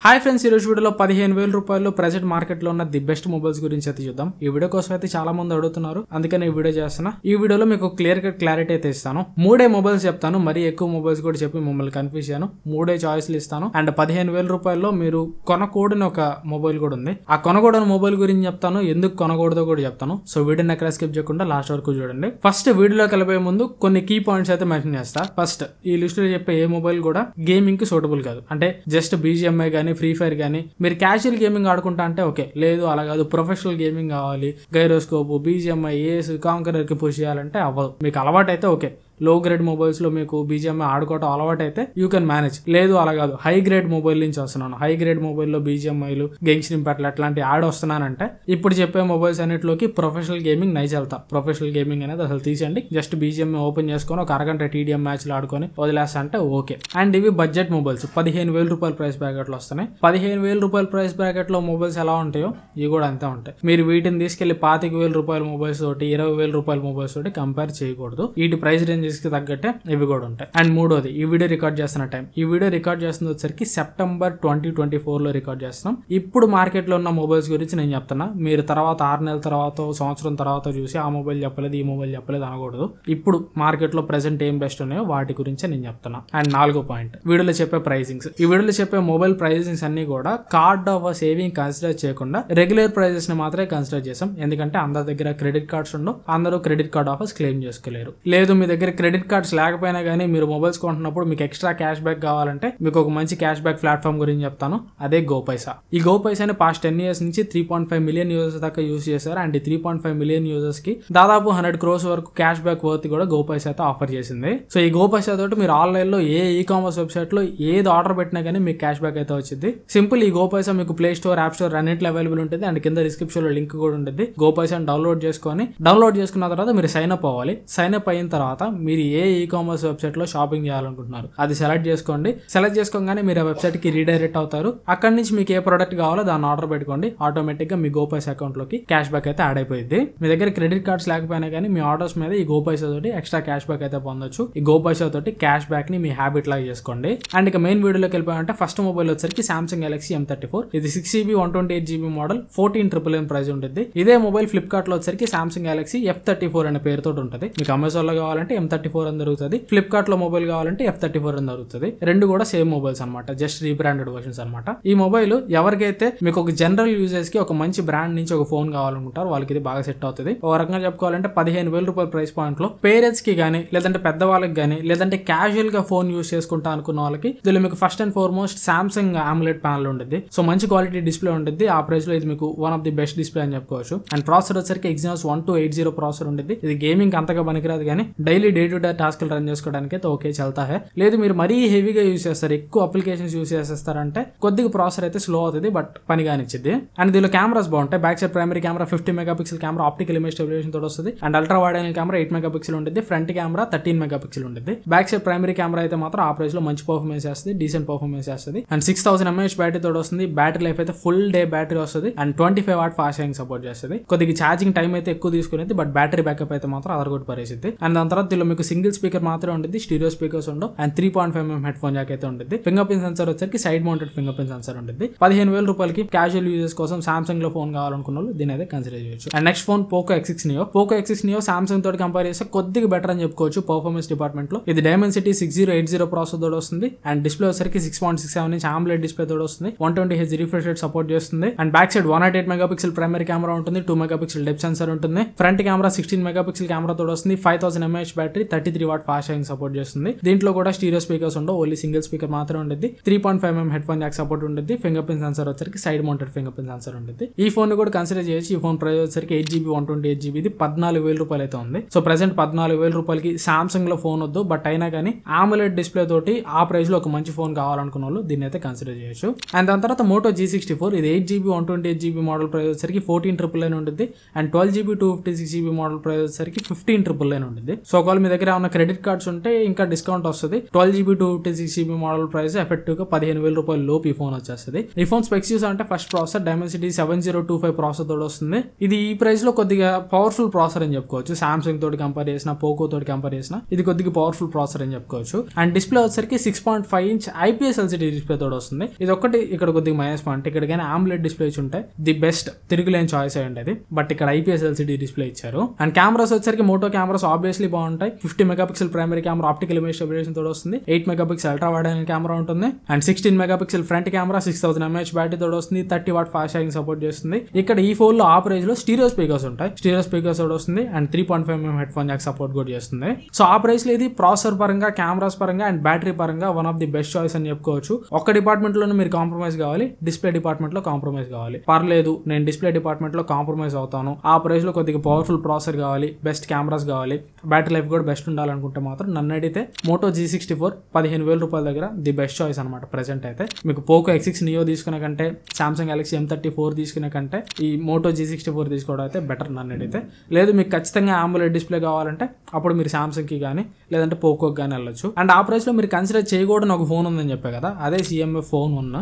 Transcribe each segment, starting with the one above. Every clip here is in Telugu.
హాయ్ ఫ్రెండ్స్, ఈ రోజు వీడియోలో 15,000 రూపాయలు ప్రెజెంట్ మార్కెట్ లో ఉన్న ది బెస్ట్ మొబైల్స్ గురించి అయితే చూద్దాం. ఈ వీడియో కోసం అయితే చాలా మంది అడుగుతున్నారు, అందుకని ఈ వీడియో చేస్తున్నా. ఈ వీడియోలో మీకు క్లియర్ కట్ క్లారిటీ అయితే ఇస్తాను. మూడే మొబైల్స్ చెప్తాను, మరీ ఎక్కువ మొబైల్స్ కూడా చెప్పి మిమ్మల్ని కన్ఫ్యూజ్ చేయను. మూడే చాయిస్లు ఇస్తాను. అండ్ 15,000 రూపాయల్లో మీరు కొనకూడని ఒక మొబైల్ కూడా ఉంది. ఆ కొనకూడని మొబైల్ గురించి చెప్తాను, ఎందుకు కొనకూడదో కూడా చెప్తాను. సో వీడియోని ఎక్కడ స్కిప్ చేయకుండా లాస్ట్ వరకు చూడండి. ఫస్ట్ వీడియోలోకి వెళ్ళిపోయే ముందు కొన్ని కీ పాయింట్స్ అయితే మెన్షన్ చేస్తా. ఫస్ట్, ఈ లిస్ట్ లో చెప్పే ఏ మొబైల్ కూడా గేమింగ్ కి సూటబుల్ కాదు. అంటే జస్ట్ BGMI గానీ, ఫ్రీ ఫైర్ గానీ మీరు క్యాజువల్ గేమింగ్ ఆడుకుంటా అంటే ఓకే, లేదు అలా కాదు, ప్రొఫెషనల్ గేమింగ్ కావాలి, గైరోస్కోప్, BGMI, AS, కాంకరర్ కి పుష్ చేయాలంటే అవ్వదు. మీకు అలవాటు అయితే ఓకే, లో గ్రేడ్ మొబైల్స్ లో మీకు BGMI ఆడుకోవటం అలవాటు అయితే యూ కెన్ మేనేజ్. లేదు అలా కాదు, హై గ్రేడ్ మొబైల్ నుంచి వస్తున్నాను, హై గ్రేడ్ మొబైల్లో BGMIలు, గెంగ్స్టన్ ఇంపాక్ట్ అట్లాంటి ఆడ వస్తున్నానంటే ఇప్పుడు చెప్పే మొబైల్స్ అన్నిటిలోకి ప్రొఫెషనల్ గేమింగ్ నైజ్ వెళ్తా. ప్రొఫెషనల్ గేమింగ్ అనేది అసలు తీసేయండి, జస్ట్ BGMI ఓపెన్ చేసుకొని ఒక అరగంట TDM మ్యాచ్లు ఆడుకొని వదిలేస్తా అంటే ఓకే. అండ్ ఇవి బడ్జెట్ మొబైల్స్, 15,000 రూపాయల ప్రైస్ బ్రాకెట్లో వస్తున్నాయి. 15,000 రూపాయల ప్రైస్ బ్రాకెట్ లో మొబైల్స్ ఎలా ఉంటాయో ఇవి కూడా అంతే ఉంటాయి. మీరు వీటిని తీసుకెళ్లి 25,000 రూపాయల మొబైల్స్ తోటి, 20,000 రూపాయల మొబైల్స్ తోటి కంపేర్ చేయకూడదు. వీటి ప్రైస్ రేంజెస్ కి తగ్గట్టే ఇవి కూడా ఉంటాయి. అండ్ మూడోది, ఈ వీడియో రికార్డ్ చేస్తున్న టైం, ఈ వీడియో రికార్డ్ చేస్తున్న వచ్చరికి సెప్టెంబర్ 2024 లో రికార్డ్ చేస్తున్నాం. ఇప్పుడు మార్కెట్ లో ఉన్న మొబైల్స్ గురించి నేను చెప్తున్నా. మీరు తర్వాత 6 నెలల తర్వాత, సంవత్సరం తర్వాత చూసి ఆ మొబైల్ చెప్పలేదు, ఈ మొబైల్ చెప్పలేదు అనకూడదు. ఇప్పుడు మార్కెట్ లో ప్రెసెంట్ ఏం బెస్ట్ ఉన్నాయో వాటి గురించి నేను చెప్తున్నా. అండ్ నాలుగో పాయింట్, వీడియోలో చెప్పే ప్రైసింగ్స్. ఈ వీడియోలో చెప్పే మొబైల్ ప్రైసింగ్స్ అన్ని కూడా కార్డ్ ఆఫ్ సేవింగ్ కన్సిడర్ చేయకుండా రెగ్యులర్ ప్రైజెస్ ని మాత్రమే కన్సిడర్ చేసాం. ఎందుకంటే అందరి దగ్గర క్రెడిట్ కార్డ్స్ ఉండవు, అందరూ క్రెడిట్ కార్డ్ ఆఫర్స్ క్లెయిమ్ చేసుకోలేరు. లేదు మీ దగ్గర క్రెడిట్ కార్డ్స్ లేకపోయినా కానీ మీరు మొబైల్స్ కొంటున్నప్పుడు మీకు ఎక్స్ట్రా క్యాష్ బ్యాక్ కావాలంటే మీకు ఒక మంచి క్యాష్ బ్యాక్ ప్లాట్ఫామ్ గురించి చెప్తాను, అదే GoPaisa. ఈ GoPaisa పాస్ట్ 10 years నుంచి 3.5 మిలియన్ యూజర్స్ దాకా యూజ్ చేశారు. అండ్ 3.5 మిలియన్ యూజర్స్ కి దాదాపు 100 crores వరకు క్యాష్ బ్యాక్ వర్త్ కూడా GoPaisa అయితే ఆఫర్ చేసింది. సో ఈ GoPaisa తోటి మీరు ఆన్లైన్ లో ఏ కామర్స్ వెబ్సైట్ లో ఏది ఆర్డర్ పెట్టినా కానీ మీకు క్యాష్ బ్యాక్ అయితే వచ్చింది. సింపుల్, ఈ GoPaisa మీకు ప్లే స్టోర్, యాప్ స్టోర్ అన్నింటిలో అవైలబుల్ ఉంటుంది. అండ్ కింద డిస్క్రిప్షన్ లో లింక్ కూడా ఉంటుంది. GoPaisa డౌన్లోడ్ చేసుకున్న తర్వాత మీరు సైన్ అప్ అవ్వాలి. సైన్ అప్ అయిన తర్వాత మీరు ఏ కామర్స్ వెబ్సైట్ లో షాపింగ్ చేయాలనుకుంటున్నారు అది సెలెక్ట్ చేసుకోండి. సెలెక్ట్ చేసుకోగానే మీరు ఆ వెబ్సైట్ కి రీడైరెక్ట్ అవుతారు. అక్కడి నుంచి మీకు ఏ ప్రొడక్ట్ కావాలో దాన్ని ఆర్డర్ పెట్టుకోండి. ఆటోమేటిక్ గా మీ GoPaisa అకౌంట్ లోకి క్యాష్ బ్యాక్ అయితే యాడ్ అయిపోయింది. మీ దగ్గర క్రెడిట్ కార్డ్స్ లేకపోయినా కానీ మీ ఆర్డర్స్ మీద ఈ GoPaisa తోటి ఎక్స్ట్రా క్యాష్ బ్యాక్ అయితే పొందొచ్చు. ఈ GoPaisa తోటి క్యాష్ బ్యాక్ ని మీ హ్యాబిట్ లాగా చేసుకోండి. అండ్ ఇక మెయిన్ వీడియోలోకి వెళ్ళిపోయాలంటే ఫస్ట్ మొబైల్ వచ్చరికి Samsung Galaxy M34. ఇది 6GB 128GB మోడల్, 14,999 ప్రైస్ ఉంటుంది. ఇదే మొబైల్ ఫ్లిప్కార్ట్ లో వచ్చరికి Samsung Galaxy F34 అనే పేరుతో ఉంటుంది. మీకు అమెజాన్ లో కావాలంటే M34 అని దొరుకుతుంది, ఫ్లిప్కార్ట్ లో మొబైల్ కావాలంటే F34 అని దొరుకుతుంది. రెండు కూడా సేమ్ మొబైల్స్ అనమాట, జస్ట్ రీబ్రాండెడ్ వర్షన్స్ అనమాట. ఈ మొబైల్ ఎవరికైతే మీకు ఒక జనరల్ యూజర్స్ కి ఒక మంచి బ్రాండ్ నుంచి ఒక ఫోన్ కావాలనుకుంటారు వాళ్ళకి ఇది బాగా సెట్ అవుతుంది. ఒక రకంగా చెప్పుకోవాలంటే 15,000 రూపాయల ప్రైస్ పాయింట్ లో పేరెంట్స్ కి గానీ, లేదంటే పెద్దవాళ్ళకి గానీ, లేదంటే క్యాజువల్ గా ఫోన్ యూజ్ చేసుకుంటా అనుకున్న వాళ్ళకి దీనిలో మీకు first and foremost Samsung AMOLED panel ఉంటుంది. సో మంచి క్వాలిటీ డిస్ప్లే ఉంటుంది. ఆ ప్రైస్ లో ఇది మీకు one of the best display అని చెప్పుకోవచ్చు. అండ్ ప్రాసెసర్ వచ్చరికి Exynos 1280 ప్రాసెసర్ ఉంటుంది. ఇది గేమింగ్ అంతగా పనికిరాదు కానీ daily day to day task run చేసుకోవడానికి అయితే ఓకే చల్తా హే. లేదు మీరు మరీ హెవీగా యూజ్ చేస్తారు, ఎక్కువ అప్లికేషన్స్ యూజ్ చేసేస్తారంటే కొద్దిగా ప్రాసెసర్ అయితే స్లో అవుతుంది, బట్ పనిగానిచ్చింది. అండ్ దీనిలో కెమెరాస్ బాగుంటాయి. Back side primary camera 50 megapixel camera optical image stabilization తోటి వస్తుంది. And ultra wide angle camera 8 megapixel ఉంటుంది. ఫ్రంట్ కెమెరా 13 మెగాపిక్సెల్ ఉంటుంది. బ్యాక్ సైడ్ ప్రైమరీ కెమెరా అయితే మాత్రం ఆ ప్రైస్ లో మంచి పర్ఫార్మెన్స్ చేస్తుంది, డీసెంట్ పర్ఫార్మెన్స్ చేస్తుంది. అండ్ 6000 mAh బ్యాటరీ తోటి వస్తుంది. బ్యాటరీ లైఫ్ అయితే ఫుల్ డే బ్యాటరీ వస్తుంది. And 25 watt fast charging support చేస్తుంది. కొద్దిగా ఛార్జింగ్ టైం అయితే ఎక్కువ తీసుకునేది, బట్ బ్యాటరీ బ్యాకప్ అయితే మాత్రం అదరగొట్టి పరిస్థితి. అండ్ దాని తర్వాత దీనిలో మీకు సింగిల్ స్పీకర్ మాత్రమే ఉంటుంది, స్టీరియో స్పీకర్స్ ఉండవు. And 3.5mm head phone Jack అయితే ఉంటుంది. ఫింగర్ ప్రింట్ సెన్సర్ వచ్చరికి side mounted finger print sensor ఉంటుంది. 15,000 రూపాయలకి క్యాజువల్ యూజర్స్ కోసం Samsung లో ఫోన్ కావాలనుకున్న వాళ్ళు దీని అయితే కన్సిడర్ చేయొచ్చు. And next phone Poco X6 Neo. Poco X6 Neo Samsung తోటి కంపేర్ చేస్తే కొద్దిగా బెటర్ అని చెప్పుకోవచ్చు పర్ఫార్మెన్స్ డిపార్ట్మెంట్ లో. ఇది Dimensity 6080 ప్రాసెసర్ తోటి వస్తుంది. అండ్ డిస్ప్లే వచ్చరికి 6.67 ఇంచ్ AMOLED డిస్ప్లే తోటి వస్తుంది. 120Hz రిఫ్రెష్ రేట్ సపోర్ట్ చేస్తుంది. And back side 108 megapixel primary camera ఉంటుంది, 2 మెగాపిక్సెల్ డెప్త్ సెన్సర్ ఉంటుంది. ఫ్రంట్ కెమెరా 16 మెగాపిక్సెల్ కెమెరా తోటి వస్తుంది. 5000 mAh battery, 33 what fast charging support చేస్తుంది. దీంట్లో కూడా స్టీరియో స్పీకర్స్ ఉండవు, ఓన్లీ సింగిల్ స్పీకర్ మాత్రమే ఉంటుంది. 3.5mm head phone Jack support ఉంటుంది. ఫింగర్ ప్రింట్ సెన్సర్ వచ్చరికి side mounted finger print sensor ఉంటుంది. ఈ ఫోన్ కూడా కన్సిడర్ చేయొచ్చు. ఈ ఫోన్ ప్రైస్ వచ్చరికి 8GB 128GB, ఇది 14,000 రూపాయలు అయితే ఉంది. సో ప్రెసెంట్ 14,000 రూపాయలకి Samsung లో ఫోన్ వద్దు, బట్ అయినా కానీ AMOLED డిస్ప్లే తోటి ఆ ప్రైస్ లో ఒక మంచి ఫోన్ కావాలనుకున్న వాళ్ళు దీన్ని అయితే కన్సిడర్ చేయొచ్చు. అండ్ దాని తర్వాత Moto G64, ఇది 8GB 128GB మోడల్ ప్రైస్ వచ్చరికి 14,999 ఉంటుంది. And 12GB 256GB model price వచ్చరికి 15,999 ఉంటుంది. సో ఒకవేళ మీ దగ్గర ఏమైనా క్రెడిట్ కార్డ్స్ ఉంటే ఇంకా డిస్కౌంట్ వస్తుంది. 12GB 256GB model price effective గా 15,000 రూపాయల లోపు ఈ ఫోన్ వచ్చేస్తుంది. ఈ ఫోన్ స్పెక్స్ అంటే ఫస్ట్ ప్రాసెసర్ Dimensity 7025 ప్రాసెసర్ తోటి వస్తుంది. ఇది ఈ ప్రైస్ లో కొద్దిగా పవర్ఫుల్ ప్రాసెసర్ అని చెప్పుకోవచ్చు. సామ్సంగ్ తోటి కంపేర్ చేసిన, పోకో తోటి కంపేర్ చేసిన ఇది కొద్దిగా పవర్ఫుల్ ప్రాసెసర్ అని చెప్పుకోవచ్చు. అండ్ డిస్ప్లే వచ్చేసరికి 6.5 ఇంచ్ IPS LCD డిస్ప్లే తోటి వస్తుంది. ఇది ఒకటి ఇక్కడ కొద్దిగా మైనస్ పాయింట్. ఇక్కడ కానీ AMOLED డిస్ప్లే ఉంటే ది బెస్ట్ తిరుగులేని చాయిస్ అయ్యండి అది. బట్ ఇక్కడ IPS LCD డిస్ప్లే ఇచ్చారు. అండ్ కెమెరాస్ వచ్చేసరికి మోటో కెమెరాస్ ఆబ్వియస్లీ బాగుంటాయి. 50 megapixel primary camera optical image stabilization తోటి వస్తుంది. 8 megapixel ultra wide angle camera ఉంటుంది. And 16 megapixel front camera 6000 mAh battery తోటి వస్తుంది. 30 వాట్ ఫాస్ట్ ఛార్జింగ్ సపోర్ట్ చేస్తుంది. ఇక్కడ ఈ ఫోన్ లో ఆ ప్రైస్ లో స్టీరియో స్పీకర్స్ ఉంటాయి. స్టీరియో స్పీకర్స్ తోటి వస్తుంది. And 3.5mm head phone Jack support కూడా చేస్తుంది. సో ఆ ప్రైస్ లో ఇది ప్రాసెసర్ పరంగా, కెమెరాస్ పరంగా అండ్ బ్యాటరీ పరంగా one of the best choice అని చెప్పుకోవచ్చు. ఒక్క డిపార్ట్మెంట్ లోనే మీరు కాంప్రమైజ్ కావాలి, డిస్ప్లే డిపార్ట్మెంట్ లో కాంప్రమైజ్ కావాలి. పర్లేదు నేను డిస్ప్లే డిపార్ట్మెంట్ లో కాంప్రమైజ్ అవుతాను, ఆ ప్రైస్ లో కొద్దిగా పవర్ఫుల్ ప్రాసెసర్ కావాలి, బెస్ట్ కెమెరాస్ కావాలి, బ్యాటరీ లైఫ్ కూడా బెస్ట్ ఉండాలనుకుంటే మాత్రం నన్ను అడిగితే మోటో G64 15,000 రూపాయల దగ్గర ది బెస్ట్ చాయిస్ అనమాట. ప్రెసెంట్ అయితే మీకు పోకో X6 నియో తీసుకునే కంటే, సామ్సంగ్ గెలాక్సీ M34 తీసుకునే కంటే ఈ మోటో G64 తీసుకోవడం అయితే బెటర్ నన్ను అడిగితే. లేదు మీకు ఖచ్చితంగా AMOLED డిస్ప్లే కావాలంటే అప్పుడు మీరు సామ్సంగ్ కి కానీ లేదంటే పోకోకి కానీ వెళ్ళొచ్చు. అండ్ ఆ ప్రైస్ లో మీరు కన్సిడర్ చేయకూడని ఒక ఫోన్ ఉందని చెప్పే కదా, అదే CMF ఫోన్ ఉన్న.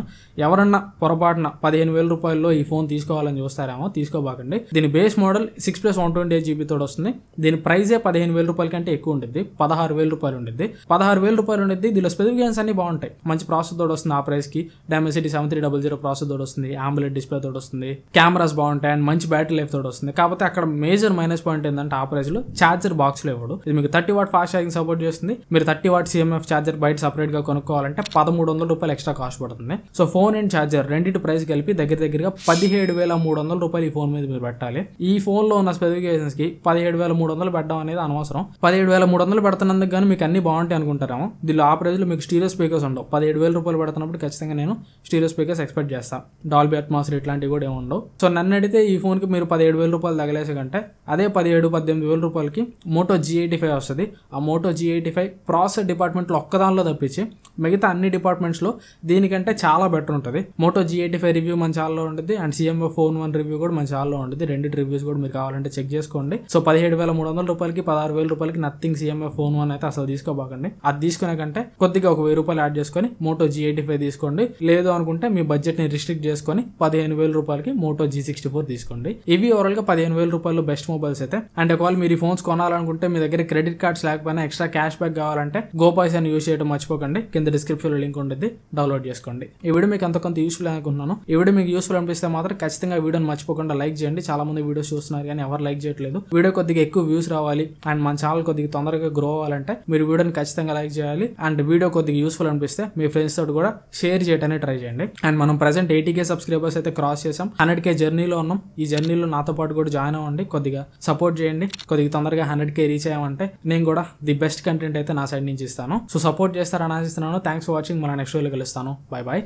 ఎవరన్నా పొరపాటున 15,000 రూపాయల్లో ఈ ఫోన్ తీసుకోవాలని చూస్తారేమో, తీసుకోబాకండి. దీని బేస్ మోడల్ 6+1 128GB తోటి వస్తుంది. దీని ప్రైజే 15,000 రూపాయల కంటే ఎక్కువ ఉంటుంది. 16,000 రూపాయలు ఉంటుంది. 16,000 రూపాయలు ఉంటుంది. దీనిలో స్పెసిఫికేషన్స్ అన్ని బాగుంటాయి. మంచి ప్రాసెసర్ తోటి వస్తుంది ఆ ప్రైస్ కి. Dimensity 7300 ప్రాసెసర్ తోటి వస్తుంది. AMOLED డిస్ప్లే తోటి వస్తుంది. కెమెరాస్ బాగుంటాయి అండ్ మంచి బ్యాటరీ లైఫ్ తోటి వస్తుంది. కాకపోతే అక్కడ మేజర్ మైనస్ పాయింట్ ఏంటంటే ఆ ప్రైస్ లో చార్జర్ బాక్స్ లో ఇవ్వడు. ఇది మీకు 30 వాట్ ఫాస్ట్ ఛార్జింగ్ సపోర్ట్ చేస్తుంది. మీరు 30 వాట్ CMF చార్జర్ బయట సపరేట్ గా కొనుక్కోవాలంటే 1,300 రూపాయలు ఎక్స్ట్రా కాస్ట్ పడుతుంది. సో ఫోన్ అండ్ చార్జర్ రెండింటి ప్రైస్ కలిపి దగ్గరగా 17,300 రూపాయలు ఈ ఫోన్ మీద మీరు పెట్టాలి. ఈ ఫోన్ లో ఉన్న స్పెసిఫికేషన్స్ కి 17,300 పెట్టడం అనేది అనవసరం. 17,300 పెడుతున్నందుకు కానీ మీకు అన్ని బాగుంటాయి అనుకుంటారేమో. దీనిలో ఆ ప్రైస్ లో మీకు స్టీరియో స్పీకర్స్ ఉండవు. 17,000 రూపాయలు పెడుతున్నప్పుడు ఖచ్చితంగా నేను స్టీరియో స్పీకర్స్ ఎక్స్పెక్ట్ చేస్తాను. డాల్బీ అట్మాస్ ఇట్లాంటివి కూడా ఏమి ఉండవు. సో నన్ను అడిగితే ఈ ఫోన్ కి మీరు 17,000 రూపాయలు తగలేసే కంటే అదే 17,000-18,000 రూపాయలకి మోటో G85 వస్తుంది. ఆ మోటో G85 ప్రాసెసర్ డిపార్ట్మెంట్ లో ఒక్కదానిలో తప్పించి మిగతా అన్ని డిపార్ట్మెంట్స్ లో దీనికంటే చాలా బెటర్ ఉంటుంది. మోటో G85 రివ్యూ మన ఛానల్లో ఉంటుంది. అండ్ CMF ఫోన్ 1 రివ్యూ కూడా మన ఛానల్లో ఉంటుంది. రెండింటి రివ్యూస్ కూడా మీరు కావాలంటే చెక్ చేసుకోండి. సో 17,300 రూపాయలకి 16,000 రూపాయలకి నథింగ్ CMF ఫోన్ 1 అయితే అసలు తీసుకోబాకండి. అది తీసుకునే కంటే కొద్దిగా ఒక 1,000 రూపాయలు యాడ్ చేసుకొని మోటో G85 తీసుకోండి. లేదు అనుకుంటే మీ బడ్జెట్ ని రిస్ట్రిక్ట్ చేసుకొని 15,000 రూపాయలకి మోటో G64 తీసుకోండి. ఇవి ఓవరాల్ గా 15,000 రూపాయలు బెస్ట్ మొబైల్స్ అయితే. అండ్ ఒకవేళ మీరు ఈ ఫోన్స్ కొనాలనుకుంటే మీ దగ్గర క్రెడిట్ కార్డ్స్ లేకపోయినా ఎక్స్ట్రా క్యాష్ బ్యాక్ కావాలంటే గోపాయ్స్ అని యూస్ చేయడం మర్చిపోకండి. కింద డిస్క్రిప్షన్ లో లింక్ ఉంటుంది, డౌన్లోడ్ చేసుకోండి. ఈ వీడియో మీకు అంత కొంత యూస్ఫుల్ అనుకుంటున్నాను. ఈ వీడియో మీకు యూస్ఫుల్ అనిపిస్తే మాత్రం ఖచ్చితంగా వీడియోని మర్చిపోకుండా లైక్ చేయండి. చాలా మంది వీడియోస్ చూస్తున్నారు కానీ ఎవరు లైక్ చేయట్లేదు. వీడియో కొద్దిగా ఎక్కువ వ్యూస్ రావాలి అండ్ మన ఛానల్ కొద్దిగా తొందరగా గ్రో అవ్వాలంటే మీరు వీడియోని ఖచ్చితంగా లైక్ చేయాలి. అండ్ వీడియో కొద్దిగా యూస్ఫుల్ అనిపిస్తే మీ ఫ్రెండ్స్ తోటి కూడా షేర్ చేయడానికి ట్రై చేయండి. అండ్ మనం ప్రెసెంట్ 80K సబ్స్క్రైబర్స్ అయితే క్రాస్ చేసాం. 100K జర్నీలో ఉన్నాం. ఈ జర్నీలో నాతో పాటు కూడా జాయిన్ అవ్వండి, కొద్దిగా సపోర్ట్ చేయండి. కొద్దిగా తొందరగా 100K రీచ్ అయ్యామంటే నేను కూడా ది బెస్ట్ కంటెంట్ అయితే నా సైడ్ నుంచి ఇస్తాను. సో సపోర్ట్ చేస్తారని ఆశిస్తున్నాను. Thanks for watching. మన నెక్స్ట్ వీడియోలో కలుస్తాను. Bye bye.